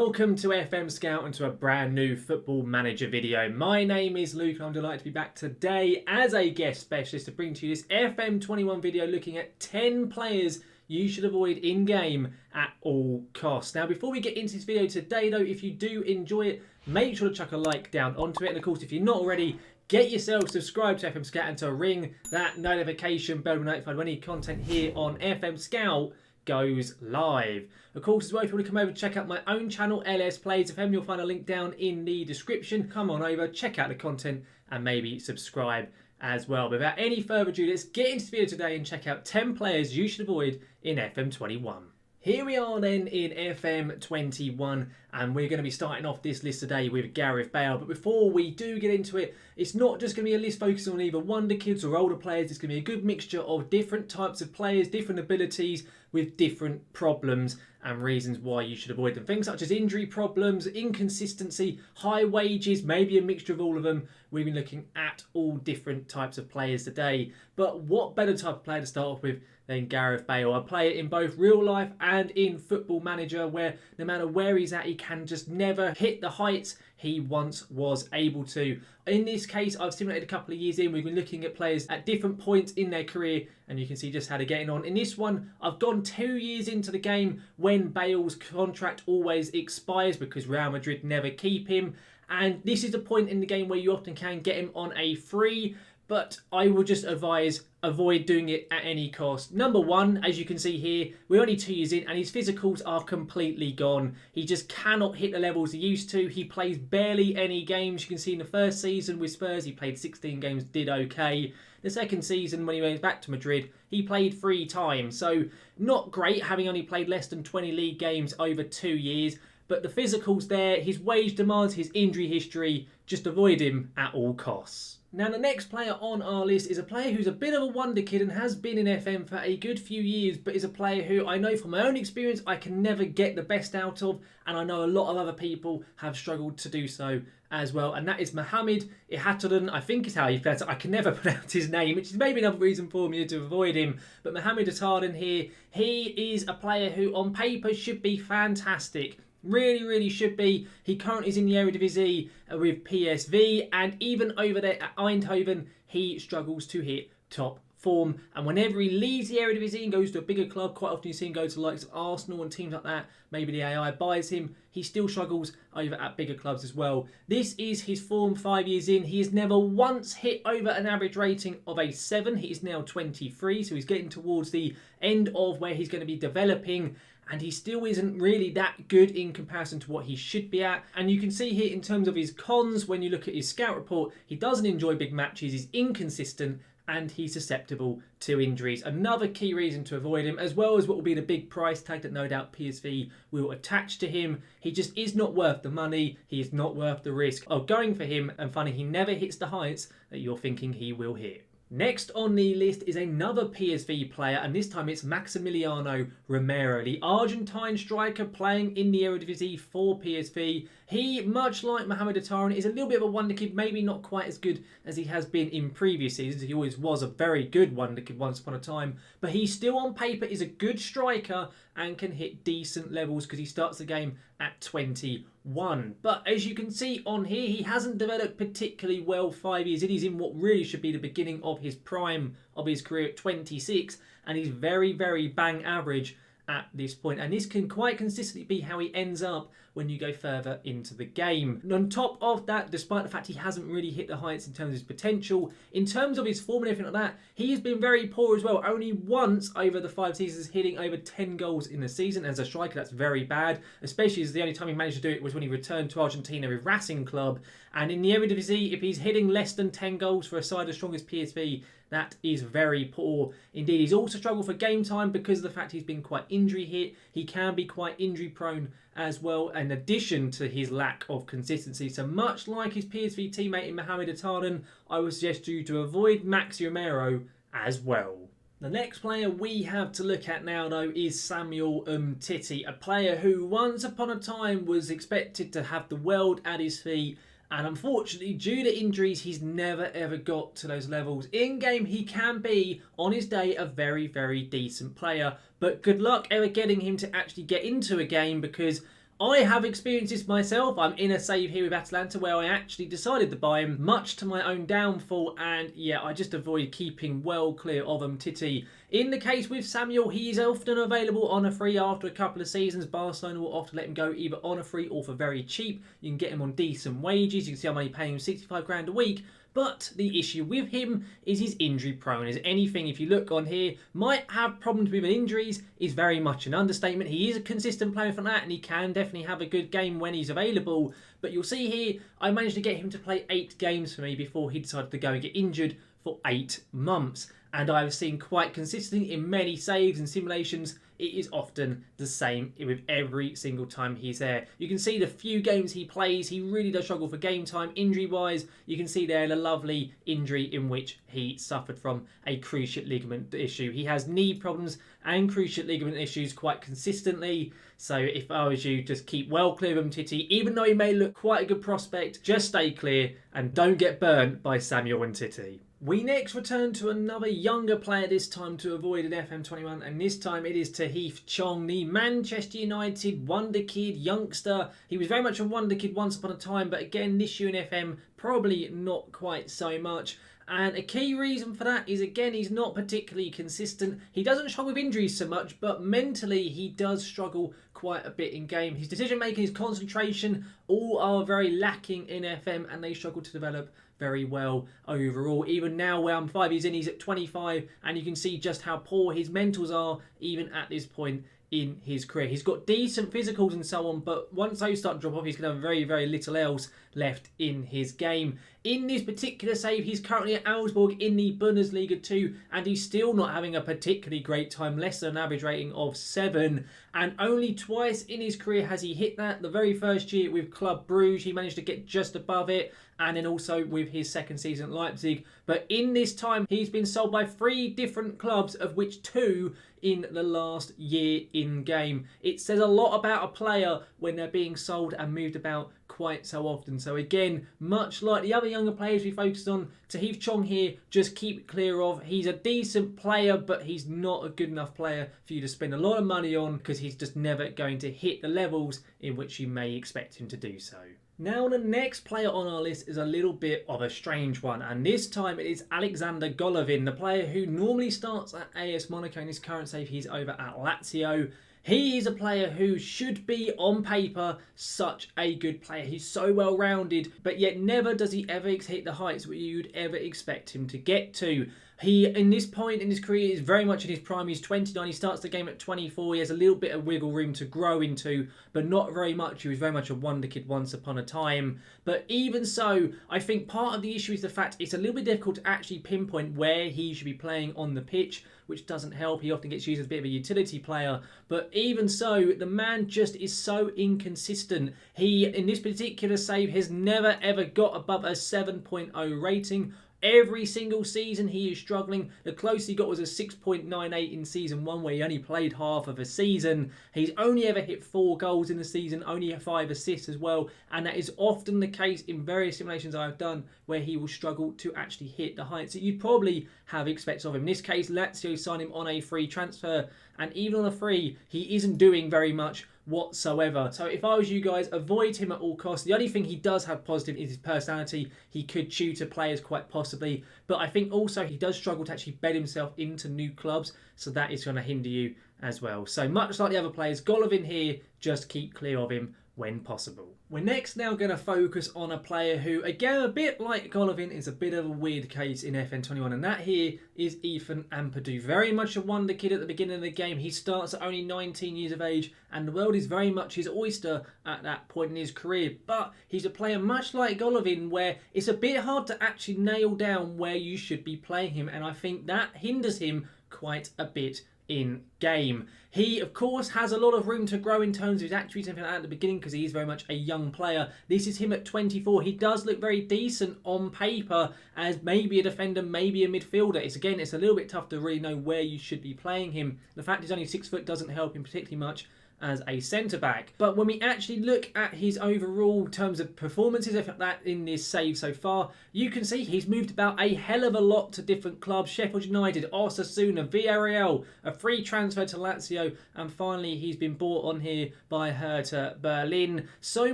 Welcome to FM Scout and to a brand new Football Manager video. My name is Luke and I'm delighted to be back today as a guest specialist to bring to you this FM21 video looking at 10 players you should avoid in-game at all costs. Now, before we get into this video today though, if you do enjoy it, make sure to chuck a like down onto it. And of course, if you're not already, get yourself subscribed to FM Scout and to ring that notification bell to be notified when any content here on FM Scout goes live. Of course, as well, if you want to come over and check out my own channel, LS Plays FM, you'll find a link down in the description. Come on over, check out the content, and maybe subscribe as well. But without any further ado, let's get into the video today and check out 10 players you should avoid in FM21. Here we are then in FM21 and we're going to be starting off this list today with Gareth Bale. But before we do get into it, it's not just going to be a list focusing on either wonder kids or older players. It's going to be a good mixture of different types of players, different abilities with different problems and reasons why you should avoid them. Things such as injury problems, inconsistency, high wages, maybe a mixture of all of them. We've been looking at all different types of players today. But what better type of player to start off with than Gareth Bale? I play it in both real life and in Football Manager, where no matter where he's at, he can just never hit the heights he once was able to. In this case, I've simulated a couple of years in. We've been looking at players at different points in their career, and you can see just how they're getting on. In this one, I've gone 2 years into the game when Bale's contract always expires because Real Madrid never keep him. And this is the point in the game where you often can get him on a free, but I would just advise avoid doing it at any cost. Number one, as you can see here, we're only 2 years in and his physicals are completely gone. He just cannot hit the levels he used to. He plays barely any games. You can see in the first season with Spurs, he played 16 games, did okay. The second season, when he went back to Madrid, he played 3 times. So not great, having only played less than 20 league games over 2 years. But the physicals there, his wage demands, his injury history, just avoid him at all costs. Now, the next player on our list is a player who's a bit of a wonder kid and has been in FM for a good few years, but is a player who I know from my own experience I can never get the best out of, and I know a lot of other people have struggled to do so as well, and that is Mohamed Ihataren. I think is how you pronounce it. I can never pronounce his name, which is maybe another reason for me to avoid him. But Mohamed Ihataren here, he is a player who on paper should be fantastic. Really should be. He currently is in the Eredivisie with PSV, and even over there at Eindhoven, he struggles to hit top form. And whenever he leaves the Eredivisie and goes to a bigger club, quite often you see him go to the likes of Arsenal and teams like that. Maybe the AI buys him. He still struggles over at bigger clubs as well. This is his form 5 years in. He has never once hit over an average rating of a 7. He is now 23, so he's getting towards the end of where he's going to be developing. And he still isn't really that good in comparison to what he should be at. And you can see here in terms of his cons, when you look at his scout report, he doesn't enjoy big matches, he's inconsistent, and he's susceptible to injuries. Another key reason to avoid him, as well as what will be the big price tag that no doubt PSV will attach to him. He just is not worth the money. He is not worth the risk of going for him. And funny, he never hits the heights that you're thinking he will hit. Next on the list is another PSV player, and this time it's Maximiliano Romero, the Argentine striker playing in the Eredivisie for PSV. He, much like Mohamed Ihataren, is a little bit of a wonder kid, maybe not quite as good as he has been in previous seasons. He always was a very good wonder kid once upon a time, but he still on paper is a good striker and can hit decent levels because he starts the game at 21. But as you can see on here, he hasn't developed particularly well 5 years in. He's in what really should be the beginning of his prime of his career at 26, and he's very bang average at this point. And this can quite consistently be how he ends up when you go further into the game. And on top of that, despite the fact he hasn't really hit the heights in terms of his potential, in terms of his form and everything like that, he has been very poor as well. Only once over the 5 seasons hitting over 10 goals in the season. As a striker, that's very bad, especially as the only time he managed to do it was when he returned to Argentina with Racing Club. And in the Eredivisie, if he's hitting less than 10 goals for a side as strong as PSV, that is very poor indeed. He's also struggled for game time because of the fact he's been quite injury hit. He can be quite injury prone as well, in addition to his lack of consistency. So much like his PSV teammate in Mohamed Ihataren, I would suggest you to avoid Maxi Romero as well. The next player we have to look at now, though, is Samuel Umtiti, a player who once upon a time was expected to have the world at his feet, and unfortunately, due to injuries, he's never ever got to those levels. In game, he can be, on his day, a very decent player, but good luck ever getting him to actually get into a game, because I have experienced this myself. I'm in a save here with Atalanta where I actually decided to buy him, much to my own downfall, and yeah, I just avoid keeping well clear of Umtiti. In the case with Samuel, he is often available on a free after a couple of seasons. Barcelona will often let him go either on a free or for very cheap. You can get him on decent wages. You can see I'm only paying him 65 grand a week. But the issue with him is he's injury prone. As anything, if you look on here, might have problems with injuries is very much an understatement. He is a consistent player for that, and he can definitely have a good game when he's available. But you'll see here, I managed to get him to play 8 games for me before he decided to go and get injured for 8 months. And I've seen quite consistently in many saves and simulations, it is often the same with every single time he's there. You can see the few games he plays, he really does struggle for game time injury-wise. You can see there the lovely injury in which he suffered from a cruciate ligament issue. He has knee problems and cruciate ligament issues quite consistently. So if I was you, just keep well clear of Umtiti. Even though he may look quite a good prospect, just stay clear and don't get burnt by Samuel Umtiti. We next return to another younger player, this time to avoid an FM21, and this time it is Tahith Chong, the Manchester United wonder kid youngster. He was very much a wonder kid once upon a time, but again this year in FM probably not quite so much. And a key reason for that is, again, he's not particularly consistent. He doesn't struggle with injuries so much, but mentally he does struggle quite a bit in game. His decision making, his concentration, all are very lacking in FM, and they struggle to develop very well overall. Even now where I'm 5 years in, he's at 25, and you can see just how poor his mentals are even at this point in his career. He's got decent physicals and so on, but once those start to drop off, he's going to have very, very little else left in his game. In this particular save, he's currently at Augsburg in the Bundesliga 2, and he's still not having a particularly great time, less than an average rating of 7, and only twice in his career has he hit that. The very first year with Club Bruges, he managed to get just above it, and then also with his second season at Leipzig. But in this time, he's been sold by 3 different clubs, of which 2 in the last year in game. It says a lot about a player when they're being sold and moved about quite so often. So again, much like the other younger players we focused on, Tahith Chong here, just keep clear of. He's a decent player, but he's not a good enough player for you to spend a lot of money on, because he's just never going to hit the levels in which you may expect him to do so. Now the next player on our list is a little bit of a strange one, and this time it is Alexander Golovin, the player who normally starts at AS Monaco. In his current save, he's over at Lazio. He is a player who should be, on paper, such a good player. He's so well-rounded, but yet never does he ever hit the heights where you'd ever expect him to get to. He, in this point in his career, is very much in his prime. He's 29. He starts the game at 24. He has a little bit of wiggle room to grow into, but not very much. He was very much a wonder kid once upon a time. But even so, I think part of the issue is the fact it's a little bit difficult to actually pinpoint where he should be playing on the pitch, which doesn't help. He often gets used as a bit of a utility player. But even so, the man just is so inconsistent. He, in this particular save, has never ever got above a 7.0 rating. Every single season he is struggling. The closest he got was a 6.98 in season 1, where he only played half of a season. He's only ever hit 4 goals in the season, only 5 assists as well, and that is often the case in various simulations I've done where he will struggle to actually hit the heights that you'd probably have expected of him. In this case, Lazio signed him on a free transfer, and even on a free, he isn't doing very much whatsoever. So if I was you guys, avoid him at all costs. The only thing he does have positive is his personality. He could tutor players quite possibly, but I think also he does struggle to actually bed himself into new clubs, so that is going to hinder you as well. So much like the other players, Golovin here, just keep clear of him when possible. We're next now going to focus on a player who, again, a bit like Golovin, is a bit of a weird case in FN21, and that here is Ethan Ampadu. Very much a wonder kid at the beginning of the game. He starts at only 19 years of age, and the world is very much his oyster at that point in his career. But he's a player much like Golovin, where it's a bit hard to actually nail down where you should be playing him, and I think that hinders him quite a bit in game. He, of course, has a lot of room to grow in terms of his attributes and everything at the beginning, because he is very much a young player. This is him at 24. He does look very decent on paper as maybe a defender, maybe a midfielder. It's a little bit tough to really know where you should be playing him. The fact he's only 6 foot doesn't help him particularly much. as a centre-back. But when we actually look at his overall terms of performances, if that in this save so far, you can see he's moved about a hell of a lot to different clubs. Sheffield United, Osasuna, Villarreal, a free transfer to Lazio, and finally he's been bought on here by Hertha Berlin. So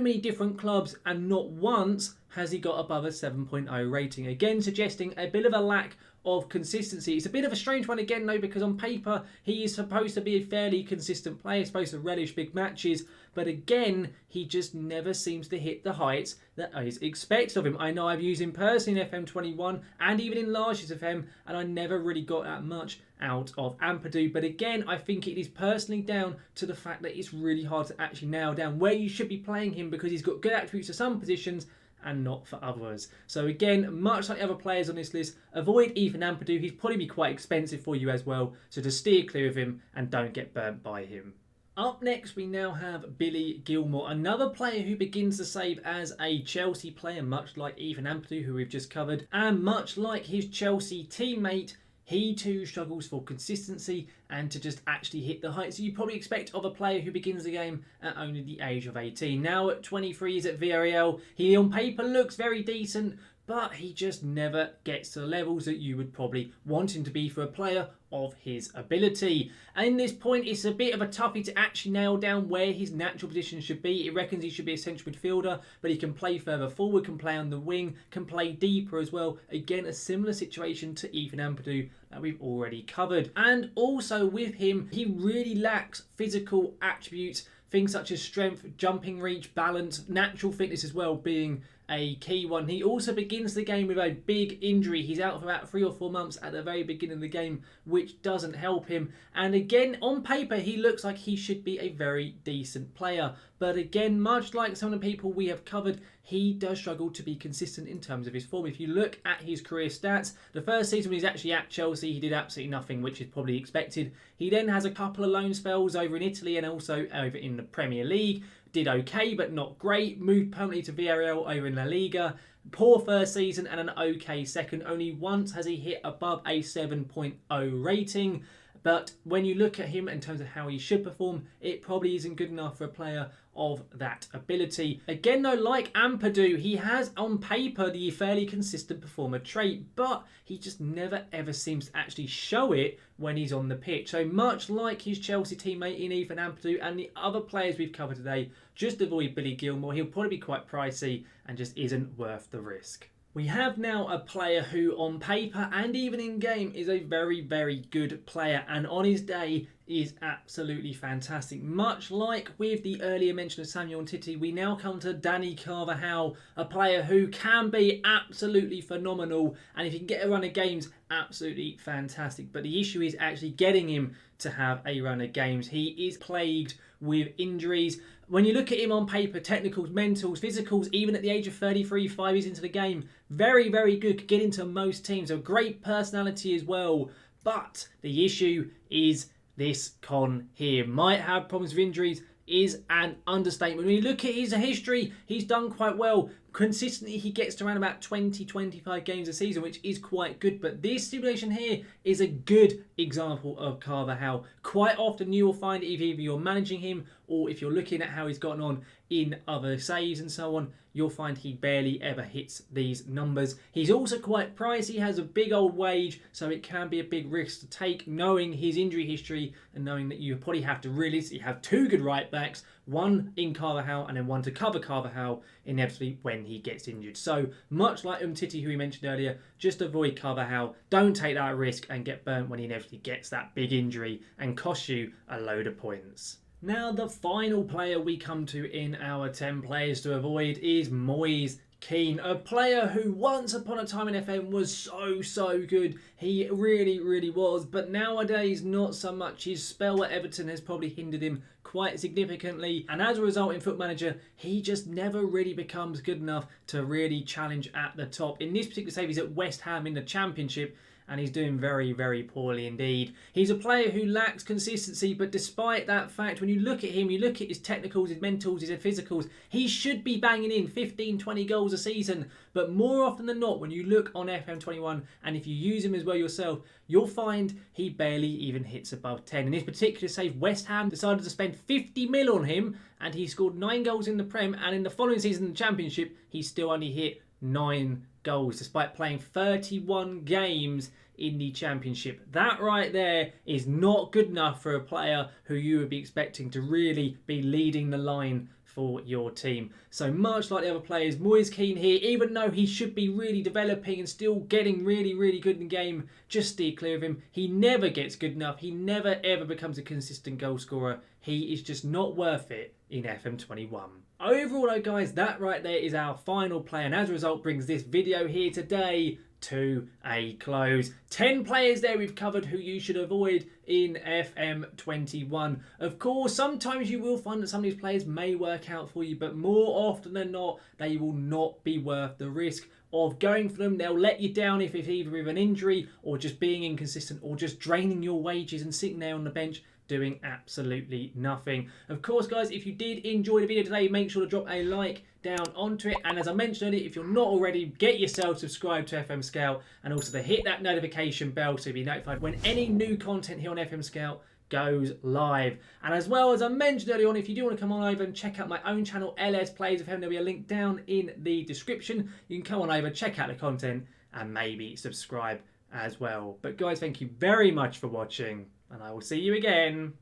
many different clubs, and not once has he got above a 7.0 rating. Again, suggesting a bit of a lack of consistency. It's a bit of a strange one again though, because on paper he is supposed to be a fairly consistent player, supposed to relish big matches, but again he just never seems to hit the heights that is expected of him. I know I've used him personally in FM21 and even in Largest FM, and I never really got that much out of Ampadu. But again, I think it is personally down to the fact that it's really hard to actually nail down where you should be playing him, because he's got good attributes to some positions and not for others. So again, much like other players on this list, avoid Ethan Ampadu. He's probably be quite expensive for you as well, so just steer clear of him and don't get burnt by him. Up next, we now have Billy Gilmour, another player who begins the save as a Chelsea player, much like Ethan Ampadu, who we've just covered, and much like his Chelsea teammate, he too struggles for consistency and to just actually hit the heights you probably expect of a player who begins the game at only the age of 18. Now at 23, he's at Villarreal. He on paper looks very decent, but he just never gets to the levels that you would probably want him to be for a player of his ability. And in this point, it's a bit of a toughie to actually nail down where his natural position should be. It reckons he should be a central midfielder, but he can play further forward, can play on the wing, can play deeper as well. Again, a similar situation to Ethan Ampadu that we've already covered. And also with him, he really lacks physical attributes, things such as strength, jumping reach, balance, natural fitness as well being a key one. He also begins the game with a big injury. He's out for about 3 or 4 months at the very beginning of the game, which doesn't help him. And again, on paper, he looks like he should be a very decent player. But again, much like some of the people we have covered, he does struggle to be consistent in terms of his form. If you look at his career stats, the first season when he's actually at Chelsea, he did absolutely nothing, which is probably expected. He then has a couple of loan spells over in Italy and also over in the Premier League. Did okay, but not great. Moved permanently to Villarreal over in La Liga. Poor first season and an okay second. Only once has he hit above a 7.0 rating. But when you look at him in terms of how he should perform, it probably isn't good enough for a player of that ability. Again though, like Ampadu, he has on paper the fairly consistent performer trait, but he just never ever seems to actually show it when he's on the pitch. So much like his Chelsea teammate in Ethan Ampadu and the other players we've covered today, just avoid Billy Gilmour. He'll probably be quite pricey and just isn't worth the risk. We have now a player who on paper and even in game is a very, very good player, and on his day is absolutely fantastic. Much like with the earlier mention of Samuel Umtiti, we now come to Dani Carvajal, a player who can be absolutely phenomenal, and if he can get a run of games, absolutely fantastic. But the issue is actually getting him to have a run of games. He is plagued with injuries. When you look at him on paper, technicals, mentals, physicals, even at the age of 33, 5 years into the game, very, very good, could get into most teams. A great personality as well. But the issue is this con here. Might have problems with injuries is an understatement. When you look at his history, he's done quite well. Consistently, he gets to around about 20-25 games a season, which is quite good. But this simulation here is a good example of Carvajal. Quite often you will find if either you're managing him or if you're looking at how he's gotten on in other saves and so on, you'll find he barely ever hits these numbers. He's also quite pricey, has a big old wage, so it can be a big risk to take, knowing his injury history and knowing that you probably have to realistically have 2 good right backs, one in Carvajal and then one to cover Carvajal inevitably when he gets injured. So much like Umtiti, who we mentioned earlier, just avoid Carvajal. Don't take that risk and get burnt when he inevitably gets that big injury and costs you a load of points. Now the final player we come to in our 10 players to avoid is Moise Kean, a player who once upon a time in FM was so good. He really was, but nowadays not so much. His spell at Everton has probably hindered him quite significantly, and as a result in Foot Manager he just never really becomes good enough to really challenge at the top. In this particular save he's at West Ham in the Championship, and he's doing very, very poorly indeed. He's a player who lacks consistency, but despite that fact, when you look at him, you look at his technicals, his mentals, his physicals, he should be banging in 15, 20 goals a season. But more often than not, when you look on FM21, and if you use him as well yourself, you'll find he barely even hits above 10. In this particular save, West Ham decided to spend 50 mil on him, and he scored 9 goals in the Prem, and in the following season in the Championship, he still only hit 9 goals, despite playing 31 games in the Championship. That right there is not good enough for a player who you would be expecting to really be leading the line for your team. So much like the other players, Moise Kean here, even though he should be really developing and still getting really, really good in the game, just steer clear of him. He never gets good enough. He never, ever becomes a consistent goal scorer. He is just not worth it in FM21. Overall though guys, that right there is our final player, and as a result brings this video here today to a close. 10 players there we've covered who you should avoid in FM21. Of course, sometimes you will find that some of these players may work out for you, but more often than not, they will not be worth the risk of going for them. They'll let you down if it's either with an injury or just being inconsistent or just draining your wages and sitting there on the bench doing absolutely nothing. Of course guys, if you did enjoy the video today, make sure to drop a like down onto it, and as I mentioned earlier, if you're not already, get yourself subscribed to FM Scout, and also to hit that notification bell to be notified when any new content here on FM Scout goes live. And as well, as I mentioned earlier on, if you do want to come on over and check out my own channel, LS Plays of Heaven, there'll be a link down in the description. You can come on over, check out the content, and maybe subscribe as well. But guys, thank you very much for watching, and I will see you again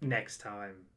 next time.